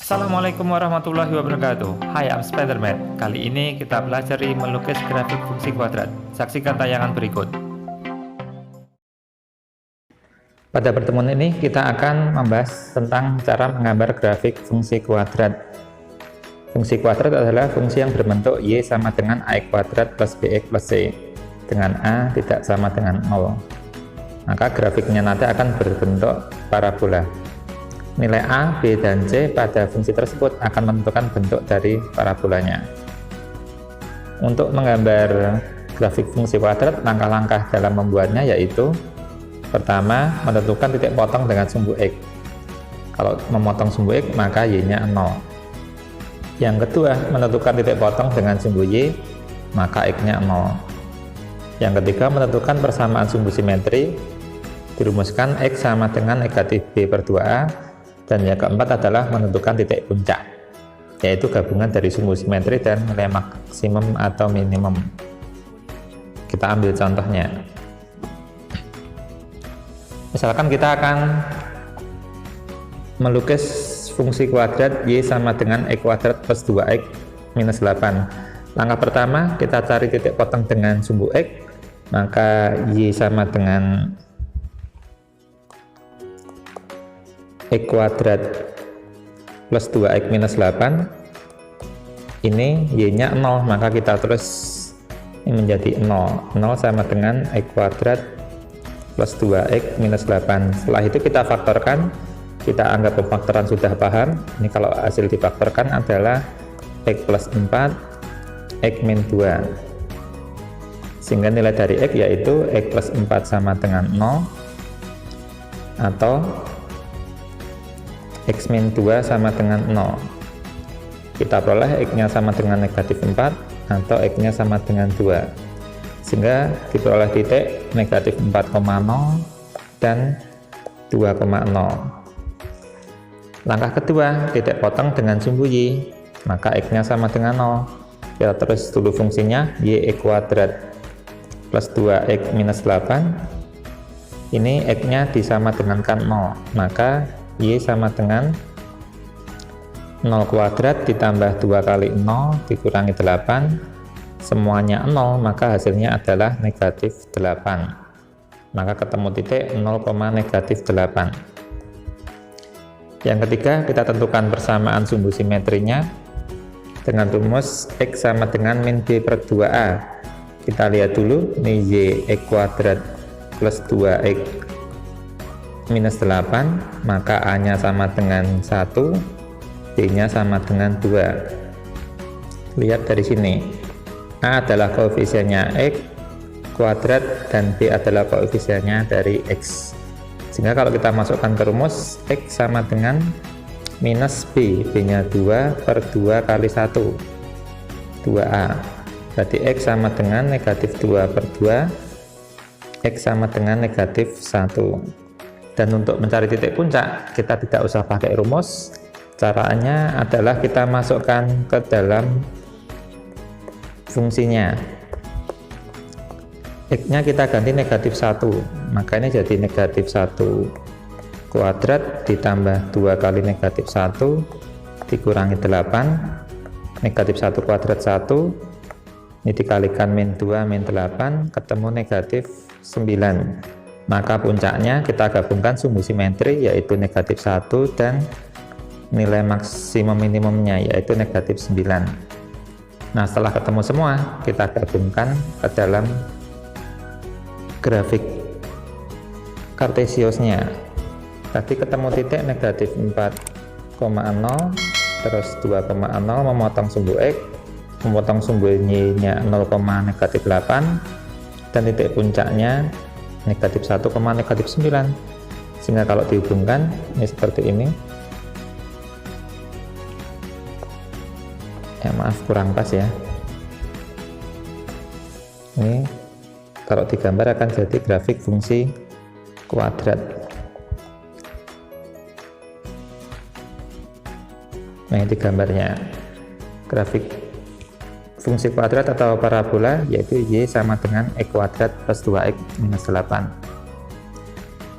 Assalamualaikum warahmatullahi wabarakatuh. Hai, I'm Spiderman. Kali ini kita pelajari melukis grafik fungsi kuadrat. Saksikan tayangan berikut. Pada pertemuan ini kita akan membahas tentang cara menggambar grafik fungsi kuadrat. Fungsi kuadrat adalah fungsi yang berbentuk y sama dengan ax kuadrat plus bx plus c, dengan a tidak sama dengan 0. Maka grafiknya nanti akan berbentuk parabola. Nilai A, B, dan C pada fungsi tersebut akan menentukan bentuk dari parabolanya. Untuk menggambar grafik fungsi kuadrat, langkah-langkah dalam membuatnya yaitu: pertama, menentukan titik potong dengan sumbu X. Kalau memotong sumbu X, maka Y-nya 0. Yang kedua, menentukan titik potong dengan sumbu Y, maka X-nya 0. Yang ketiga, menentukan persamaan sumbu simetri. Dirumuskan X sama dengan negatif B per 2A. Dan yang keempat adalah menentukan titik puncak, yaitu gabungan dari sumbu simetri dan nilai maksimum atau minimum. Kita ambil contohnya. Misalkan kita akan melukis fungsi kuadrat y sama dengan x kuadrat plus 2x minus 8. Langkah pertama, kita cari titik potong dengan sumbu x, maka y sama dengan x kuadrat plus 2x minus 8. Ini y-nya 0, maka kita terus ini menjadi 0. 0 sama dengan x kuadrat plus 2x minus 8. Setelah itu kita faktorkan. Kita anggap pemfaktoran sudah paham. Ini kalau hasil difaktorkan adalah x plus 4 x min 2, sehingga nilai dari x yaitu x plus 4 sama dengan 0 atau x min 2 sama dengan 0. Kita peroleh x-nya sama dengan negatif 4 atau x-nya sama dengan 2, sehingga diperoleh titik negatif 4,0 dan 2,0. Langkah kedua, titik potong dengan sumbu y, maka x-nya sama dengan 0. Kita terus dulu fungsinya y x kuadrat plus 2x minus 8. Ini x-nya disama dengankan 0, maka y sama dengan 0 kuadrat ditambah 2 kali 0 dikurangi 8, semuanya 0, maka hasilnya adalah negatif 8. Maka ketemu titik 0, negatif 8. Yang ketiga, kita tentukan persamaan sumbu simetrinya dengan rumus x sama dengan min b per 2a. Kita lihat dulu, ini y x kuadrat plus 2x minus 8, maka A nya sama dengan 1, B nya sama dengan 2. Lihat dari sini, A adalah koefisiennya X kuadrat dan B adalah koefisiennya dari X, sehingga kalau kita masukkan ke rumus, X sama dengan minus B, B nya 2 per 2 kali 1, 2A. Berarti X sama dengan negatif 2 per 2, X sama dengan negatif 1. Dan untuk mencari titik puncak, kita tidak usah pakai rumus. Caranya adalah kita masukkan ke dalam fungsinya. X-nya kita ganti negatif 1, maka ini jadi negatif 1 kuadrat ditambah 2 kali negatif 1 dikurangi 8, negatif 1 kuadrat 1, ini dikalikan min 2 min 8, ketemu negatif 9. Maka puncaknya kita gabungkan sumbu simetri yaitu negatif 1 dan nilai maksimum minimumnya yaitu negatif 9. Nah, setelah ketemu semua, kita gabungkan ke dalam grafik kartesiusnya. Tadi ketemu titik negatif 4,0 terus 2,0, memotong sumbu x, memotong sumbu y-nya 0, negatif 8, dan titik puncaknya negatif 1, negatif 9, sehingga kalau dihubungkan ini seperti ini. Ya, maaf kurang pas ya. Ini kalau digambar akan jadi grafik fungsi kuadrat. Nah, ini gambarnya grafik fungsi kuadrat atau parabola, yaitu y sama dengan x kuadrat plus 2x minus 8.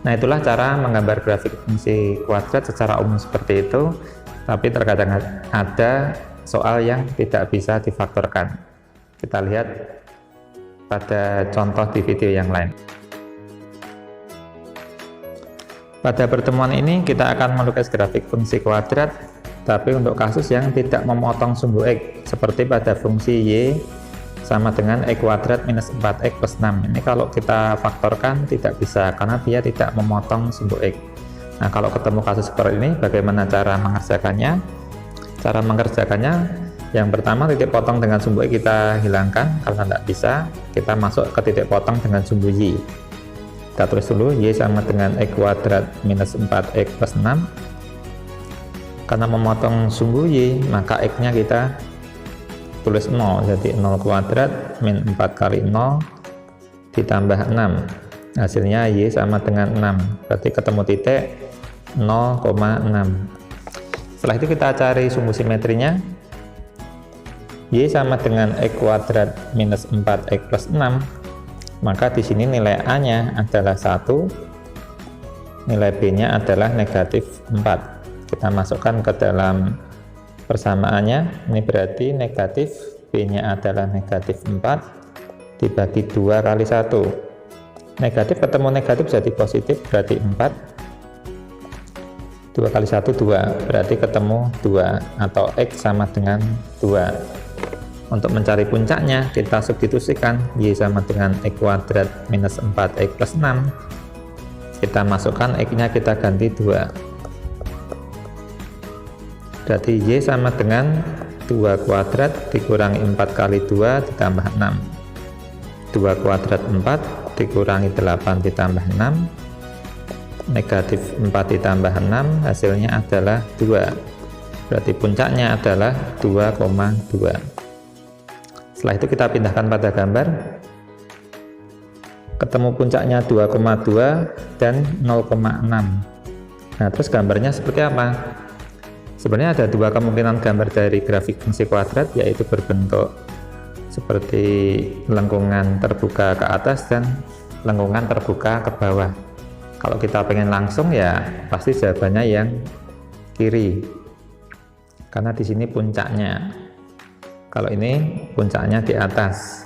Nah, itulah cara menggambar grafik fungsi kuadrat secara umum seperti itu. tapi terkadang ada soal yang tidak bisa difaktorkan. Kita lihat pada contoh di video yang lain. Pada pertemuan ini kita akan melukis grafik fungsi kuadrat, tapi untuk kasus yang tidak memotong sumbu X, seperti pada fungsi Y sama dengan X kuadrat minus 4X plus 6. Ini kalau kita faktorkan tidak bisa, karena dia tidak memotong sumbu X. Nah, kalau ketemu kasus seperti ini, bagaimana cara mengerjakannya? Cara mengerjakannya, yang pertama titik potong dengan sumbu X kita hilangkan, karena tidak bisa, kita masuk ke titik potong dengan sumbu Y. Kita tulis dulu, Y sama dengan X kuadrat minus 4X plus 6. Karena memotong sumbu Y, maka X-nya kita tulis 0, jadi 0 kuadrat min 4 kali 0 ditambah 6. Hasilnya Y sama dengan 6, berarti ketemu titik 0,6. Setelah itu kita cari sumbu simetrinya. Y sama dengan X kuadrat minus 4X plus 6, maka di sini nilai A-nya adalah 1, nilai B-nya adalah negatif 4. Kita masukkan ke dalam persamaannya, ini berarti negatif, B-nya adalah negatif 4 dibagi 2 kali 1. Negatif ketemu negatif jadi positif, berarti 4. 2 kali 1 2, berarti ketemu 2, atau X sama dengan 2. Untuk mencari puncaknya, kita substitusikan Y sama dengan X kuadrat minus 4X plus 6. Kita masukkan X-nya, kita ganti 2. Berarti Y sama dengan 2 kuadrat dikurangi 4 kali 2 ditambah 6. 2 kuadrat 4 dikurangi 8 ditambah 6. Negatif 4 ditambah 6, hasilnya adalah 2. Berarti puncaknya adalah 2,2. Setelah itu kita pindahkan pada gambar. Ketemu puncaknya 2,2 dan 0,6. Nah, terus gambarnya seperti apa? Sebenarnya ada dua kemungkinan gambar dari grafik fungsi kuadrat, yaitu berbentuk seperti lengkungan terbuka ke atas dan lengkungan terbuka ke bawah. Kalau kita pengen langsung, ya pasti jawabannya yang kiri, karena di sini puncaknya. Kalau ini puncaknya di atas.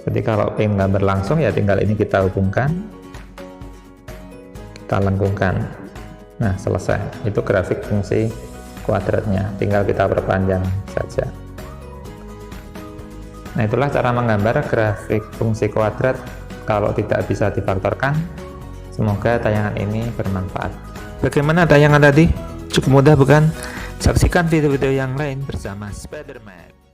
Jadi kalau pengen gambar langsung, ya tinggal ini kita hubungkan, kita lengkungkan. Nah, selesai. Itu grafik fungsi kuadratnya, tinggal kita perpanjang saja. Nah, itulah cara menggambar grafik fungsi kuadrat kalau tidak bisa difaktorkan. Semoga tayangan ini bermanfaat. Bagaimana tayangan tadi? Cukup mudah bukan? Saksikan video-video yang lain bersama Spiderman.